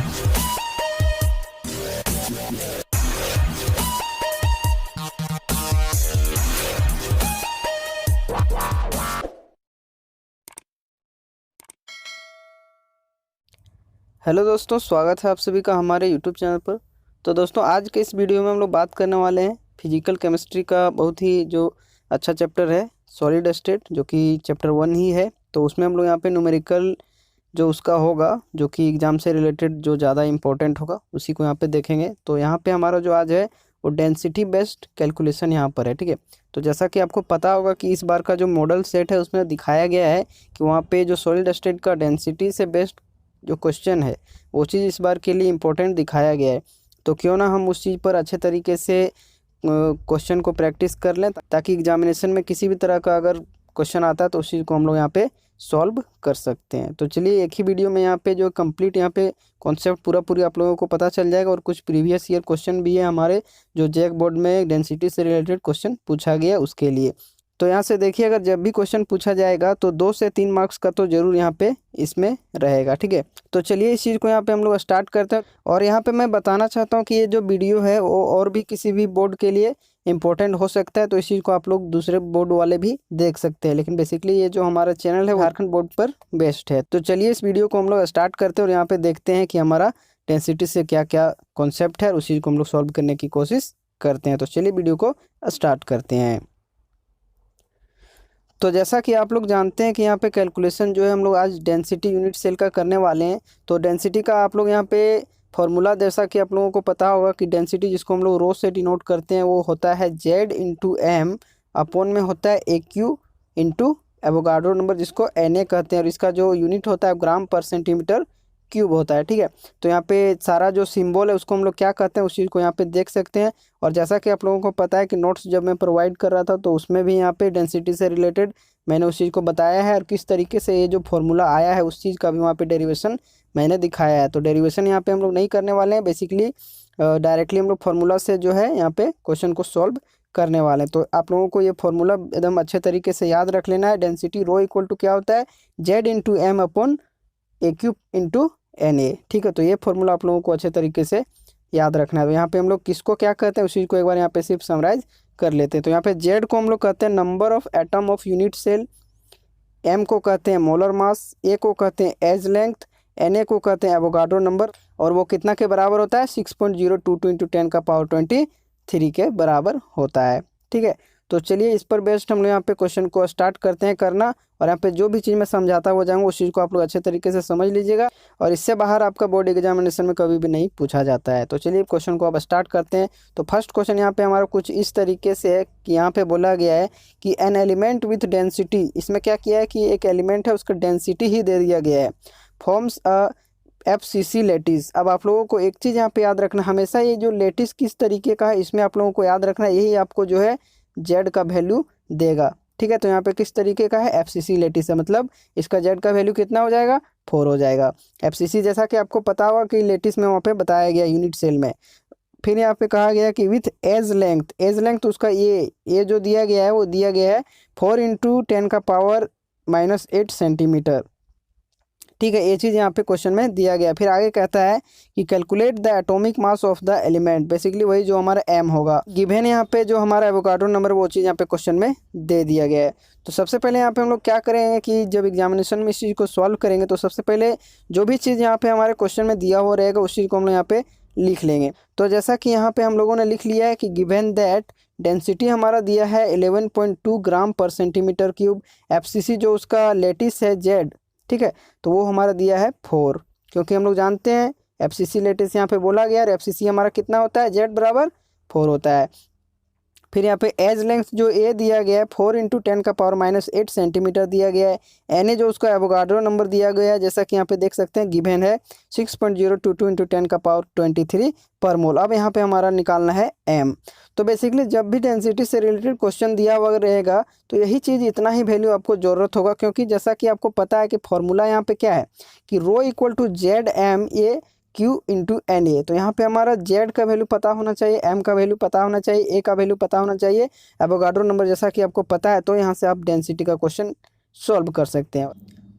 Hello दोस्तों, स्वागत है आप सभी का हमारे यूट्यूब चैनल पर। तो दोस्तों, आज के इस वीडियो में हम लोग बात करने वाले हैं फिजिकल केमिस्ट्री का बहुत ही जो अच्छा चैप्टर है सॉलिड स्टेट, जो कि चैप्टर 1 ही है। तो उसमें हम लोग यहाँ पे न्यूमेरिकल जो उसका होगा, जो कि एग्ज़ाम से रिलेटेड जो ज़्यादा इंपॉर्टेंट होगा, उसी को यहाँ पे देखेंगे। तो यहाँ पे हमारा जो आज है वो डेंसिटी बेस्ड कैलकुलेशन यहाँ पर है, ठीक है। तो जैसा कि आपको पता होगा कि इस बार का जो मॉडल सेट है उसमें दिखाया गया है कि वहाँ पे जो सॉलिड स्टेट का डेंसिटी से बेस्ड जो क्वेश्चन है वो चीज़ इस बार के लिए इम्पोर्टेंट दिखाया गया है। तो क्यों ना हम उस चीज़ पर अच्छे तरीके से क्वेश्चन को प्रैक्टिस कर लें, ताकि एग्जामिनेशन में किसी भी तरह का अगर क्वेश्चन आता है तो उस चीज़ को हम लोग यहाँ पे सॉल्व कर सकते हैं। तो चलिए एक ही वीडियो में यहाँ पे जो कंप्लीट यहाँ पे कॉन्सेप्ट पूरी आप लोगों को पता चल जाएगा। और कुछ प्रीवियस ईयर क्वेश्चन भी है हमारे, जो जेक बोर्ड में डेंसिटी से रिलेटेड क्वेश्चन पूछा गया उसके लिए। तो यहाँ से देखिए, अगर जब भी क्वेश्चन पूछा जाएगा तो 2 से 3 मार्क्स का तो ज़रूर यहाँ पे इसमें रहेगा, ठीक है। तो चलिए इस चीज़ को यहाँ पे हम लोग स्टार्ट करते हैं। और यहाँ पे मैं बताना चाहता हूँ कि ये जो वीडियो है वो और भी किसी भी बोर्ड के लिए इंपॉर्टेंट हो सकता है। तो इस चीज़ को आप लोग दूसरे बोर्ड वाले भी देख सकते हैं, लेकिन बेसिकली ये जो हमारा चैनल है वो झारखंड बोर्ड पर बेस्ड है। तो चलिए इस वीडियो को हम लोग स्टार्ट करते हैं और यहाँ पे देखते हैं कि हमारा डेंसिटी से क्या क्या कॉन्सेप्ट है, उस चीज़ को हम लोग सॉल्व करने की कोशिश करते हैं। तो चलिए वीडियो को स्टार्ट करते हैं। तो जैसा कि आप लोग जानते हैं कि यहाँ पे कैलकुलेशन जो है हम लोग आज डेंसिटी यूनिट सेल का करने वाले हैं। तो डेंसिटी का आप लोग यहाँ पे फॉर्मूला, जैसा कि आप लोगों को पता होगा कि डेंसिटी जिसको हम लोग रो से डिनोट करते हैं वो होता है जेड इंटू एम अपॉन में होता है ए क्यू इंटू एवोगाड्रो नंबर, जिसको एन ए कहते हैं। और इसका जो यूनिट होता है ग्राम पर सेंटीमीटर क्यूब होता है, ठीक है। तो यहाँ पे सारा जो सिंबल है उसको हम लोग क्या कहते हैं उस चीज़ को यहाँ पे देख सकते हैं। और जैसा कि आप लोगों को पता है कि नोट्स जब मैं प्रोवाइड कर रहा था तो उसमें भी यहाँ पे डेंसिटी से रिलेटेड मैंने उस चीज़ को बताया है, और किस तरीके से ये जो फॉर्मूला आया है उस चीज़ का भी वहाँ पे डेरिवेशन मैंने दिखाया है। तो डेरिवेशन यहाँ पे हम लोग नहीं करने वाले हैं, बेसिकली डायरेक्टली हम लोग फार्मूला से जो है यहाँ पे क्वेश्चन को सॉल्व करने वाले हैं। तो आप लोगों को ये फॉर्मूला एकदम अच्छे तरीके से याद रख लेना है। डेंसिटी रो इक्वल टू क्या होता है, Z into M upon A cube into N A, ठीक है। तो ये फॉर्मूला आप लोगों को अच्छे तरीके से याद रखना है। तो यहाँ पे हम लोग किसको क्या कहते हैं उस चीज़ को एक बार यहाँ पे सिर्फ समराइज कर लेते हैं। तो यहाँ पे जेड को हम लोग कहते हैं number of atom of unit cell, M को कहते हैं मोलर मास, ए को कहते हैं एज लेंथ, एन ए को कहते हैं एवोगाड्रो नंबर, और वो कितना के बराबर होता है 6.022 इंटू 10⁻23 के बराबर होता है, ठीक है। तो चलिए इस पर बेस्ड हम लोग यहाँ पे क्वेश्चन को स्टार्ट करते हैं करना। और यहाँ पे जो भी चीज़ मैं समझाता हुआ जाऊँगा उस चीज़ को आप लोग अच्छे तरीके से समझ लीजिएगा, और इससे बाहर आपका बोर्ड एग्जामिनेशन में कभी भी नहीं पूछा जाता है। तो चलिए क्वेश्चन को अब स्टार्ट करते हैं। तो फर्स्ट क्वेश्चन यहाँ पे हमारा कुछ इस तरीके से है कि यहाँ पे बोला गया है कि एन एलिमेंट विथ डेंसिटी, इसमें क्या किया है कि एक एलिमेंट है उसका डेंसिटी ही दे दिया गया है, फॉर्म्स अ FCC लेटिस। अब आप लोगों को एक चीज़ यहाँ पे याद रखना, हमेशा ये जो लेटिस किस तरीके का है इसमें आप लोगों को याद रखना, यही आपको जो है जेड का वैल्यू देगा, ठीक है। तो यहाँ पे किस तरीके का है, FCC लेटिस है, मतलब इसका जेड का वैल्यू कितना हो जाएगा, 4 हो जाएगा। FCC जैसा कि आपको पता होगा कि लेटिस में वहाँ पे बताया गया यूनिट सेल में। फिर यहाँ पे कहा गया कि with edge length, edge length उसका ये जो दिया गया है वो दिया गया है 4 इंटू 10⁻⁻8 सेंटीमीटर, ठीक है। ये चीज़ यहाँ पे क्वेश्चन में दिया गया। फिर आगे कहता है कि calculate the atomic mass of the element, basically वही जो हमारा एम होगा। गिवन यहाँ पे जो हमारा एवोगाड्रो नंबर वो चीज़ यहाँ पे क्वेश्चन में दे दिया गया है। तो सबसे पहले यहाँ पे हम लोग क्या करेंगे कि जब एग्जामिनेशन में इस चीज़ को सॉल्व करेंगे तो सबसे पहले जो भी चीज़ यहाँ पे हमारे क्वेश्चन में दिया हुआ रहेगा उस चीज़ को हम लोग यहाँ पे लिख लेंगे। तो जैसा कि यहाँ पे हम लोगों ने लिख लिया है कि गिवन दैट डेंसिटी हमारा दिया है 11.2 ग्राम पर सेंटीमीटर क्यूब, FCC जो उसका लेटिस है जेड, ठीक है, तो वो हमारा दिया है 4, क्योंकि हम लोग जानते हैं FCC लेटिस यहाँ पे बोला गया है। FCC हमारा कितना होता है, जेड बराबर 4 होता है। फिर यहाँ पे एज लेंथ जो ए दिया गया है 4 इंटू 10⁻⁻8 सेंटीमीटर दिया गया है। एन ए जो उसका एवोगाड्रो नंबर दिया गया है, जैसा कि यहाँ पे देख सकते हैं गिवन है 6.022 इंटू 10⁻23 पर मोल। अब यहाँ पे हमारा निकालना है एम। तो बेसिकली जब भी डेंसिटी से रिलेटेड क्वेश्चन दिया हुआ रहेगा तो यही चीज़ इतना ही वैल्यू आपको ज़रूरत होगा, क्योंकि जैसा कि आपको पता है कि फॉर्मूला यहाँ पे क्या है कि rho equal to Z M A Q into N A. तो यहाँ पे हमारा जेड का वैल्यू पता होना चाहिए, एम का वैल्यू पता होना चाहिए, ए का वैल्यू पता होना चाहिए, एवोगाड्रो नंबर जैसा कि आपको पता है। तो यहाँ से आप डेंसिटी का क्वेश्चन सॉल्व कर सकते हैं।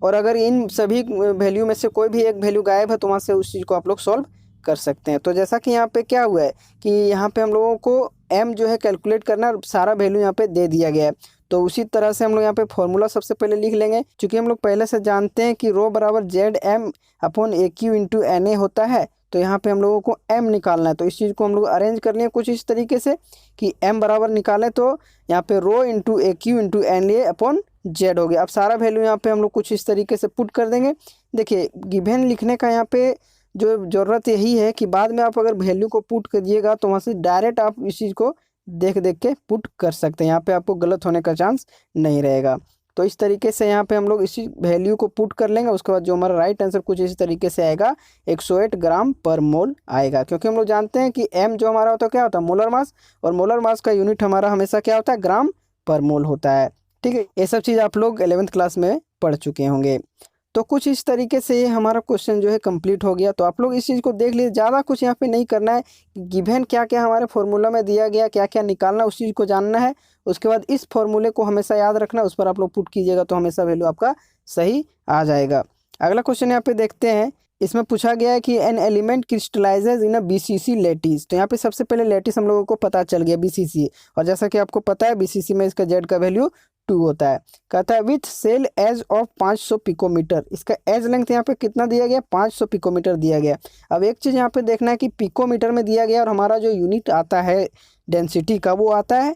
और अगर इन सभी वैल्यू में से कोई भी एक वैल्यू गायब है तो वहाँ से उस चीज़ को आप लोग सॉल्व कर सकते हैं। तो जैसा कि यहाँ पे क्या हुआ है कि यहाँ पे हम लोगों को m जो है कैलकुलेट करना है और सारा वैल्यू यहाँ पे दे दिया गया है। तो उसी तरह से हम लोग यहाँ पे फॉर्मूला सबसे पहले लिख लेंगे, क्योंकि हम लोग पहले से जानते हैं कि रो बराबर Z M upon A Q into N A होता है। तो यहाँ पे हम लोगों को m निकालना है, तो इस चीज़ को हम लोग अरेंज कर लें कुछ इस तरीके से कि m बराबर निकालें तो यहाँ पे rho into A Q into N A upon Z हो गया। अब सारा वैल्यू यहाँ पे हम लोग कुछ इस तरीके से पुट कर देंगे। देखिए गिवन लिखने का यहाँ पे जो ज़रूरत यही है कि बाद में आप अगर वैल्यू को पुट करिएगा तो वहाँ से डायरेक्ट आप इस चीज़ को देख देख के पुट कर सकते हैं, यहाँ पे आपको गलत होने का चांस नहीं रहेगा। तो इस तरीके से यहाँ पे हम लोग इसी वैल्यू को पुट कर लेंगे। उसके बाद जो हमारा राइट आंसर कुछ इसी तरीके से आएगा 108 ग्राम पर मोल आएगा, क्योंकि हम लोग जानते हैं कि m जो हमारा होता है क्या होता है, मोलर मास, और मोलर मास का यूनिट हमारा हमेशा क्या होता है, ग्राम पर मोल होता है। ठीक है, ये सब चीज़ आप लोग 11th क्लास में पढ़ चुके होंगे। तो कुछ इस तरीके से ये हमारा क्वेश्चन जो है कंप्लीट हो गया। तो आप लोग इस चीज़ को देख लीजिए, ज़्यादा कुछ यहाँ पे नहीं करना है। गिवन क्या क्या हमारे फॉर्मूला में दिया गया, क्या क्या निकालना, उस चीज़ को जानना है। उसके बाद इस फॉर्मूले को हमेशा याद रखना, उस पर आप लोग पुट कीजिएगा तो हमेशा वैल्यू आपका सही आ जाएगा। अगला क्वेश्चन यहाँ पे देखते हैं। इसमें पूछा गया है कि an element crystallizes in a BCC lattice. तो यहाँ पे सबसे पहले लेटिस हम लोगों को पता चल गया बीसीसी, और जैसा कि आपको पता है बीसीसी में इसका जेड का वैल्यू 2 होता है। कहता है with cell edge of 500 picometer. इसका एज लेंथ यहाँ पे कितना दिया गया, 500 पिकोमीटर दिया गया। अब एक चीज़ यहाँ पे देखना है कि पिकोमीटर में दिया गया और हमारा जो यूनिट आता है डेंसिटी का वो आता है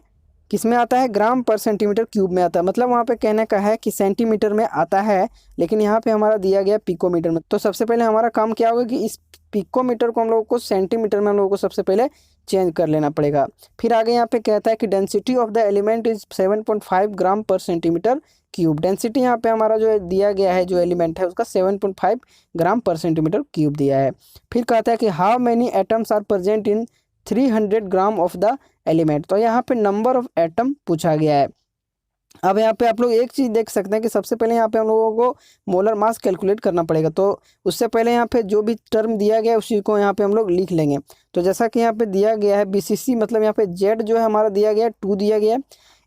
किस में आता है, ग्राम पर सेंटीमीटर क्यूब में आता है। मतलब वहाँ पे कहने का है कि सेंटीमीटर में आता है, लेकिन यहाँ पे हमारा दिया गया पिकोमीटर में। तो सबसे पहले हमारा काम क्या होगा कि इस पिकोमीटर को हम लोगों को सेंटीमीटर में हम लोगों को सबसे पहले चेंज कर लेना पड़ेगा। फिर आगे यहाँ पे कहता है कि density of the element is 7.5 ग्राम पर सेंटीमीटर क्यूब। डेंसिटी यहाँ पे हमारा जो दिया गया है, जो एलिमेंट है उसका 7.5 ग्राम पर सेंटीमीटर क्यूब दिया है। फिर कहता है कि how many atoms are present in 300 gram of the element. तो यहाँ पे नंबर ऑफ एटम पूछा गया है। अब यहाँ पे आप लोग एक चीज़ देख सकते हैं कि सबसे पहले यहाँ पे हम लोगों को मोलर मास कैलकुलेट करना पड़ेगा। तो उससे पहले यहाँ पे जो भी टर्म दिया गया है उसी को यहाँ पे हम लोग लिख लेंगे। तो जैसा कि यहाँ पे दिया गया है बीसीसी, मतलब यहाँ पे जेड जो है हमारा दिया गया है 2 दिया गया है।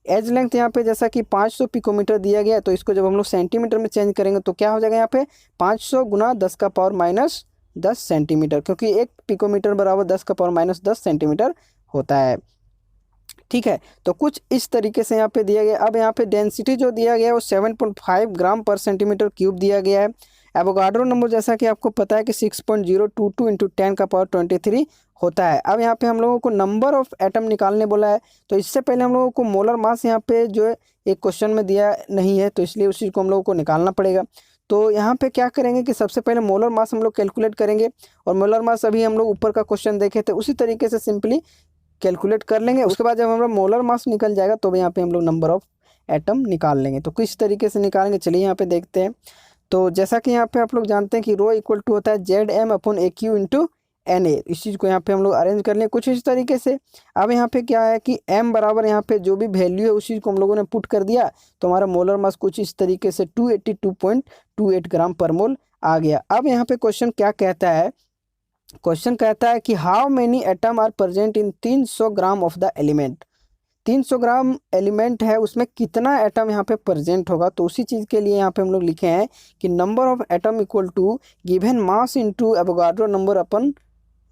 एज लेंथ यहाँ पे जैसा कि 500 पिकोमीटर दिया गया है, तो इसको जब हम लोग सेंटीमीटर में चेंज करेंगे तो क्या हो जाएगा, यहाँ पे 500 गुना 10 का पावर माइनस 10 सेंटीमीटर, क्योंकि एक पिकोमीटर बराबर 10 का पावर माइनस 10 सेंटीमीटर होता है। ठीक है, तो कुछ इस तरीके से यहाँ पे दिया गया। अब यहाँ पे डेंसिटी जो दिया गया है वो 7.5 ग्राम पर सेंटीमीटर क्यूब दिया गया है। एवोगाड्रो नंबर जैसा कि आपको पता है कि 6.022 इंटू 10 का पावर 23 होता है। अब यहाँ पे हम लोगों को नंबर ऑफ एटम निकालने बोला है, तो इससे पहले हम लोगों को मोलर मास यहाँ पे जो है एक क्वेश्चन में दिया नहीं है, तो इसलिए उस चीज़ को हम लोगों को निकालना पड़ेगा। तो यहाँ पे क्या करेंगे कि सबसे पहले मोलर मास हम लोग कैलकुलेट करेंगे, और मोलर मास अभी हम लोग ऊपर का क्वेश्चन देखे थे उसी तरीके से सिंपली कैलकुलेट कर लेंगे। उसके बाद जब हमारा मोलर मास निकल जाएगा तो यहाँ पे हम लोग नंबर ऑफ एटम निकाल लेंगे। तो किस तरीके से निकालेंगे चलिए यहाँ पे देखते हैं। तो जैसा कि यहाँ पे आप लोग जानते हैं कि रो इक्वल टू होता है Z M upon A Q into N A. इस चीज़ को यहाँ पे हम लोग अरेंज कर लें कुछ इस तरीके से। अब यहाँ पे क्या है कि m बराबर यहाँ पे जो भी वैल्यू है उस चीज़ को हम लोगों ने पुट कर दिया, तो हमारा मोलर मास कुछ इस तरीके से 282.28 ग्राम पर मोल आ गया। अब यहाँ पे क्वेश्चन क्या कहता है, क्वेश्चन कहता है कि how many atom are present in 300 gram of the element. 300 gram element है, उसमें कितना एटम यहाँ पे प्रेजेंट होगा। तो उसी चीज़ के लिए यहाँ पे हम लोग लिखे हैं कि number of atom equal to given mass into Avogadro number upon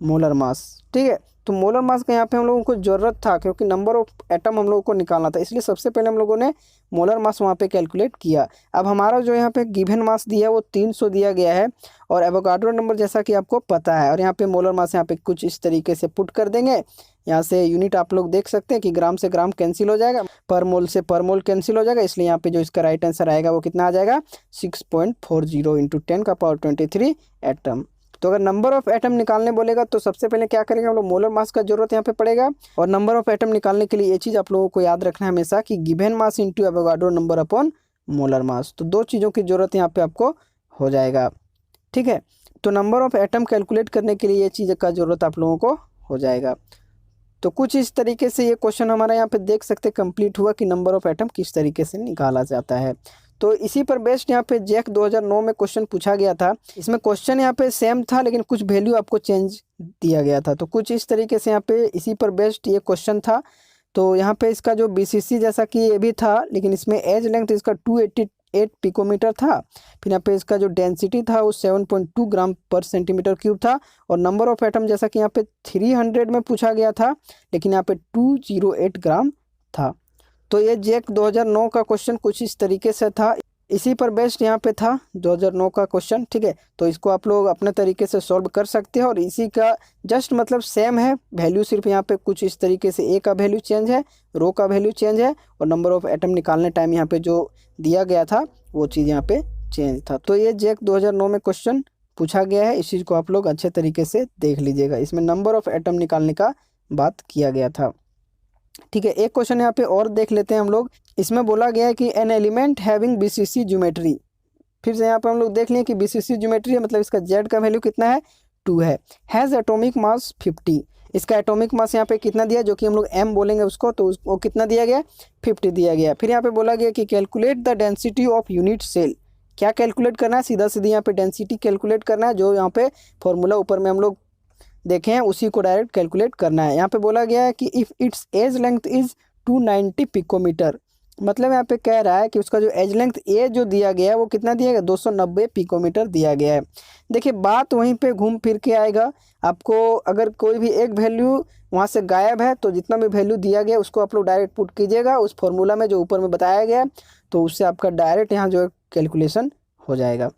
molar mass. ठीक है, तो मोलर मास का यहाँ पे हम लोगों को ज़रूरत था क्योंकि नंबर ऑफ एटम हम लोगों को निकालना था, इसलिए सबसे पहले हम लोगों ने मोलर मास वहाँ पे कैलकुलेट किया। अब हमारा जो यहाँ पे गिवन मास दिया है वो 300 दिया गया है, और एवोगाड्रो नंबर जैसा कि आपको पता है, और यहाँ पे मोलर मास यहाँ पे कुछ इस तरीके से पुट कर देंगे। यहाँ से यूनिट आप लोग देख सकते हैं कि ग्राम से ग्राम कैंसिल हो जाएगा, पर मोल से पर मोल कैंसिल हो जाएगा, इसलिए यहाँ पे जो इसका राइट आंसर आएगा वो कितना आ जाएगा 6.40 इंटू 10 का पावर 23 एटम। तो अगर नंबर ऑफ एटम निकालने बोलेगा तो सबसे पहले क्या करेंगे हम लोग, मोलर मास का जरूरत यहाँ पे पड़ेगा। और नंबर ऑफ एटम निकालने के लिए ये चीज़ आप लोगों को याद रखना है हमेशा कि given mass into Avogadro number upon molar mass. तो दो चीज़ों की जरूरत यहाँ पे आपको हो जाएगा। ठीक है, तो नंबर ऑफ एटम कैलकुलेट करने के लिए ये चीज़ का जरूरत आप लोगों को हो जाएगा। तो कुछ इस तरीके से ये क्वेश्चन हमारा यहाँ पे देख सकते कंप्लीट हुआ कि नंबर ऑफ एटम किस तरीके से निकाला जाता है। तो इसी पर बेस्ड यहाँ पे जैक 2009 में क्वेश्चन पूछा गया था। इसमें क्वेश्चन यहाँ पे सेम था लेकिन कुछ वैल्यू आपको चेंज दिया गया था। तो कुछ इस तरीके से यहाँ पे इसी पर बेस्ड ये क्वेश्चन था। तो यहाँ पे इसका जो बीसीसी जैसा कि ये भी था, लेकिन इसमें एज लेंथ इसका 6.8 पिकोमीटर था। फिर यहाँ पे इसका जो डेंसिटी था वो 7.2 ग्राम पर सेंटीमीटर क्यूब था। और नंबर ऑफ एटम जैसा कि यहाँ पे 300 में पूछा गया था, लेकिन यहाँ पे 208 ग्राम था। तो ये जैक 2009 का क्वेश्चन कुछ इस तरीके से था, इसी पर बेस्ड यहाँ पे था 2009 का क्वेश्चन। ठीक है, तो इसको आप लोग अपने तरीके से सॉल्व कर सकते हैं और इसी का जस्ट मतलब सेम है, वैल्यू सिर्फ यहाँ पे कुछ इस तरीके से ए का वैल्यू चेंज है, रो का वैल्यू चेंज है और नंबर ऑफ एटम निकालने टाइम यहाँ पे जो दिया गया था वो चीज़ यहाँ पे चेंज था। तो ये जैक 2009 में क्वेश्चन पूछा गया है, इस चीज़ को आप लोग अच्छे तरीके से देख लीजिएगा। इसमें नंबर ऑफ एटम निकालने का बात किया गया था। ठीक है, एक क्वेश्चन यहाँ पे और देख लेते हैं हम लोग। इसमें बोला गया है कि an element having BCC geometry. फिर से यहाँ पे हम लोग देख लिए कि बीसीसी ज्योमेट्री है, मतलब इसका जेड का वैल्यू कितना है, 2 है। Has atomic mass 50। इसका एटॉमिक मास यहाँ पे कितना दिया, जो कि हम लोग एम बोलेंगे उसको, तो वो कितना दिया गया, 50 दिया गया। फिर यहाँ पे बोला गया कि calculate the density of unit cell. क्या कैलकुलेट करना है, सीधा सीधी यहाँ पे डेंसिटी कैलकुलेट करना है, जो यहाँ पे फॉर्मूला ऊपर में हम लोग देखे हैं उसी को डायरेक्ट कैलकुलेट करना है। यहाँ पे बोला गया है कि if its edge length is 290 picometer, मतलब यहाँ पे कह रहा है कि उसका जो एज लेंथ ए जो दिया गया है वो कितना दिया गया, 290 पिकोमीटर दिया गया है। देखिए बात वहीं पे घूम फिर के आएगा, आपको अगर कोई भी एक वैल्यू वहाँ से गायब है तो जितना भी वैल्यू दिया गया उसको आप लोग डायरेक्ट पुट कीजिएगा उस फॉर्मूला में जो ऊपर में बताया गया है, तो उससे आपका डायरेक्ट यहाँ जो है कैलकुलेशन हो जाएगा।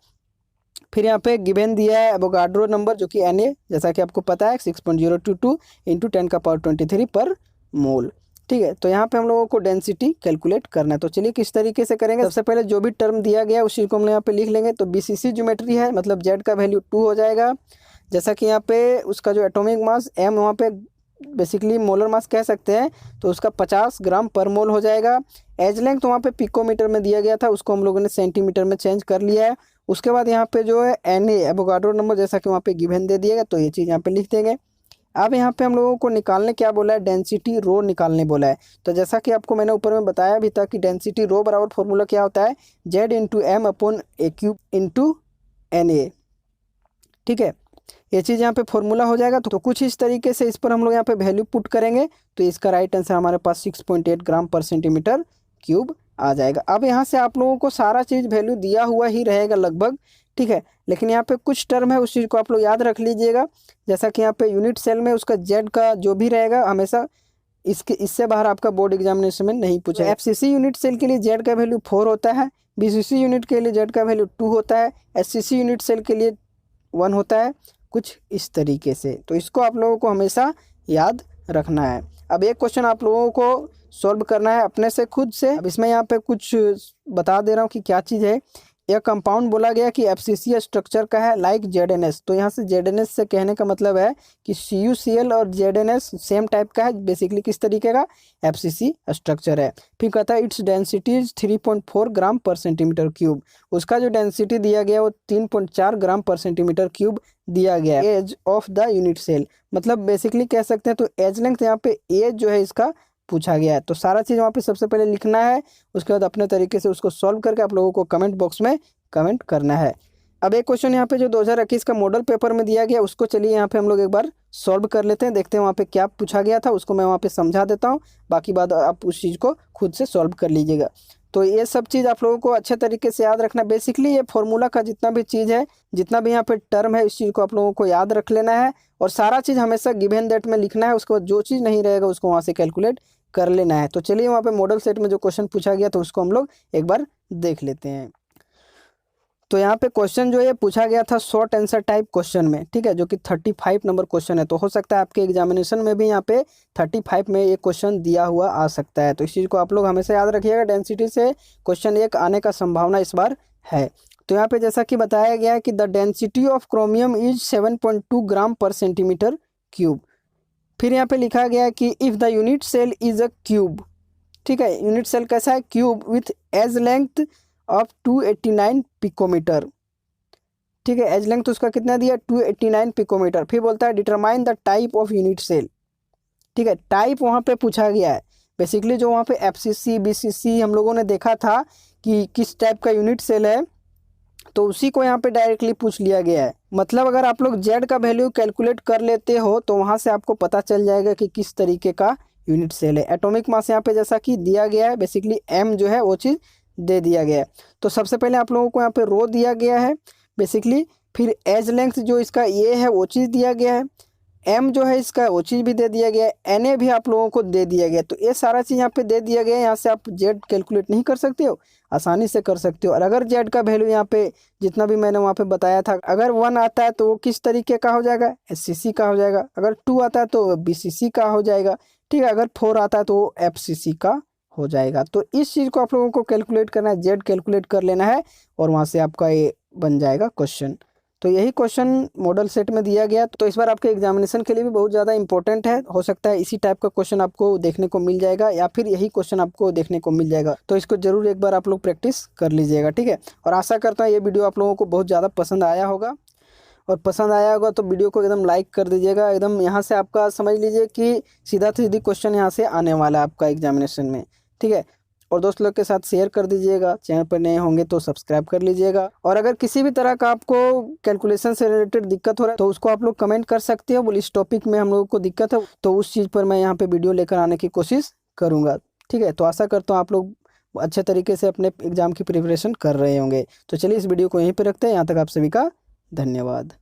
फिर यहाँ पे गिवन दिया है एवोगाड्रो नंबर, जो कि Na जैसा कि आपको पता है 6.022 इंटू 10⁻23 पर मोल। ठीक है, तो यहाँ पे हम लोगों को डेंसिटी कैलकुलेट करना है। तो चलिए किस तरीके से करेंगे। सबसे पहले जो भी टर्म दिया गया है उसी को हम यहाँ पे लिख लेंगे। तो बीसीसी ज्योमेट्री है, मतलब जेड का वैल्यू 2 हो जाएगा। जैसा कि यहाँ पे उसका जो एटॉमिक मास एम, वहाँ पे बेसिकली मोलर मास कह सकते हैं, तो उसका 50 ग्राम पर मोल हो जाएगा। एज लेंथ तो वहाँ पे पिकोमीटर में दिया गया था, उसको हम लोगों ने सेंटीमीटर में चेंज कर लिया है। उसके बाद यहाँ पे जो है Na एवोगाड्रो नंबर जैसा कि वहाँ पे गिवन दे दिएगा, तो ये चीज़ यहाँ पे लिख देंगे। अब यहाँ पे हम लोगों को निकालने क्या बोला है, डेंसिटी रो निकालने बोला है। तो जैसा कि आपको मैंने ऊपर में बताया भी था कि डेंसिटी रो बराबर फॉर्मूला क्या होता है, Z into M upon A cube into Na। ठीक है, ये चीज़ यहाँ पे फॉर्मूला हो जाएगा। तो कुछ इस तरीके से इस पर हम लोग यहाँ पे वैल्यू पुट करेंगे, तो इसका राइट आंसर हमारे पास 6.8 ग्राम पर सेंटीमीटर क्यूब आ जाएगा। अब यहाँ से आप लोगों को सारा चीज़ वैल्यू दिया हुआ ही रहेगा लगभग। ठीक है, लेकिन यहाँ पे कुछ टर्म है उस चीज़ को आप लोग याद रख लीजिएगा। जैसा कि यहाँ पे यूनिट सेल में उसका जेड का जो भी रहेगा हमेशा इससे बाहर आपका बोर्ड एग्जामिनेशन में नहीं पूछा। एफसीसी यूनिट सेल के लिए जेड का वैल्यू 4 होता है, बीसीसी यूनिट के लिए जेड का वैल्यू 2 होता है, एससीसी यूनिट सेल के लिए 1 होता है, कुछ इस तरीके से। तो इसको आप लोगों को हमेशा याद रखना है। अब एक क्वेश्चन आप लोगों को सॉल्व करना है अपने से खुद से। अब इसमें यहाँ पे कुछ बता दे रहा हूँ कि क्या चीज़ है। यह कंपाउंड बोला गया कि एफसीसी स्ट्रक्चर का है लाइक जेडएनएस। तो यहाँ से जेडएनएस से कहने का मतलब है कि CuCl और जेडएनएस सेम टाइप का है, बेसिकली किस तरीके का, एफसीसी स्ट्रक्चर है। फिर कहता है इट्स डेंसिटी 3.4 ग्राम पर सेंटीमीटर क्यूब। उसका जो डेंसिटी दिया गया वो 3.4 ग्राम पर सेंटीमीटर क्यूब दिया गया है। Edge of the unit cell, मतलब बेसिकली कह सकते हैं। तो एज लेंथ यहाँ पे एज जो है इसका पूछा गया है, तो सारा चीज़ वहाँ पे सबसे पहले लिखना है, उसके बाद अपने तरीके से उसको सॉल्व करके आप लोगों को कमेंट बॉक्स में कमेंट करना है। अब एक क्वेश्चन यहाँ पे जो 2021 का मॉडल पेपर में दिया गया उसको चलिए यहाँ पे हम लोग एक बार सॉल्व कर लेते हैं, देखते हैं वहाँ पे क्या पूछा गया था। उसको मैं वहाँ पे समझा देता हूँ, बाकी बात आप उस चीज़ को खुद से सॉल्व कर लीजिएगा। तो ये सब चीज़ आप लोगों को अच्छे तरीके से याद रखना। बेसिकली ये फॉर्मूला का जितना भी चीज़ है, जितना भी यहाँ पे टर्म है, इस चीज़ को आप लोगों को याद रख लेना है और सारा चीज़ हमेशा गिवन दैट में लिखना है। उसके बाद जो चीज़ नहीं रहेगा उसको वहाँ से कैलकुलेट कर लेना है। तो चलिए वहाँ पे मॉडल सेट में जो क्वेश्चन पूछा गया तो उसको हम लोग एक बार देख लेते हैं। तो यहाँ पे क्वेश्चन जो है पूछा गया था शॉर्ट आंसर टाइप क्वेश्चन में, ठीक है, जो कि 35 नंबर क्वेश्चन है। तो हो सकता है आपके एग्जामिनेशन में भी यहाँ पे 35 में ये क्वेश्चन दिया हुआ आ सकता है। तो इस चीज़ को आप लोग हमेशा याद रखिएगा, डेंसिटी से क्वेश्चन 1 आने का संभावना इस बार है। तो यहाँ पे जैसा कि बताया गया है कि the density of chromium is 7.2 ग्राम पर सेंटीमीटर क्यूब। फिर यहाँ पे लिखा गया है कि if the unit cell is a cube, ठीक है, यूनिट सेल कैसा है, cube with edge length of 289 picometer. ठीक है, एज लेंथ उसका कितना दिया, 289 पिकोमीटर। फिर बोलता है determine the type of unit cell. ठीक है, टाइप वहाँ पे पूछा गया है। बेसिकली जो वहाँ पे एफसीसी बीसीसी हम लोगों ने देखा था कि किस टाइप का यूनिट सेल है, तो उसी को यहाँ पे डायरेक्टली पूछ लिया गया है। मतलब अगर आप लोग जेड का वैल्यू कैलकुलेट कर लेते हो तो वहाँ से आपको पता चल जाएगा कि किस तरीके का यूनिट सेल है। एटॉमिक मास यहाँ पे जैसा कि दिया गया है, बेसिकली एम जो है वो चीज़ दे दिया गया है। तो सबसे पहले आप लोगों को यहाँ पे रो दिया गया है बेसिकली, फिर एज लेंथ जो इसका ये है वो चीज़ दिया गया है, एम जो है इसका वो चीज़ भी दे दिया गया है, एन ए भी आप लोगों को दे दिया गया है। तो ये सारा चीज़ यहाँ पे दे दिया गया है। यहाँ से आप जेड कैलकुलेट नहीं कर सकते हो, आसानी से कर सकते हो। और अगर जेड का वैल्यू यहाँ पे जितना भी मैंने वहाँ पे बताया था, अगर 1 आता है तो वो किस तरीके का हो जाएगा, SCC का हो जाएगा। अगर 2 आता है तो BCC का हो जाएगा, ठीक है। अगर 4 आता है तो वो FCC का हो जाएगा। तो इस चीज़ को आप लोगों को कैलकुलेट करना है, जेड कैलकुलेट कर लेना है और वहाँ से आपका ये बन जाएगा क्वेश्चन। तो यही क्वेश्चन मॉडल सेट में दिया गया। तो इस बार आपके एग्जामिनेशन के लिए भी बहुत ज़्यादा इंपॉर्टेंट है। हो सकता है इसी टाइप का क्वेश्चन आपको देखने को मिल जाएगा या फिर यही क्वेश्चन आपको देखने को मिल जाएगा। तो इसको जरूर एक बार आप लोग प्रैक्टिस कर लीजिएगा, ठीक है। और आशा करता हूँ ये वीडियो आप लोगों को बहुत ज़्यादा पसंद आया होगा, और पसंद आया होगा तो वीडियो को एकदम लाइक कर दीजिएगा। एकदम यहाँ से आपका समझ लीजिए कि सीधा सीधी क्वेश्चन यहाँ से आने वाला है आपका एग्जामिनेशन में, ठीक है। और दोस्त लोग के साथ शेयर कर दीजिएगा। चैनल पर नए होंगे तो सब्सक्राइब कर लीजिएगा। और अगर किसी भी तरह का आपको कैलकुलेशन से रिलेटेड दिक्कत हो रहा है तो उसको आप लोग कमेंट कर सकते हो। बोले इस टॉपिक में हम लोगों को दिक्कत है, तो उस चीज़ पर मैं यहाँ पे वीडियो लेकर आने की कोशिश करूँगा, ठीक है। तो आशा करता हूँ आप लोग अच्छे तरीके से अपने एग्जाम की प्रिपरेशन कर रहे होंगे। तो चलिए इस वीडियो को यहीं पर रखते हैं। यहाँ तक आप सभी का धन्यवाद।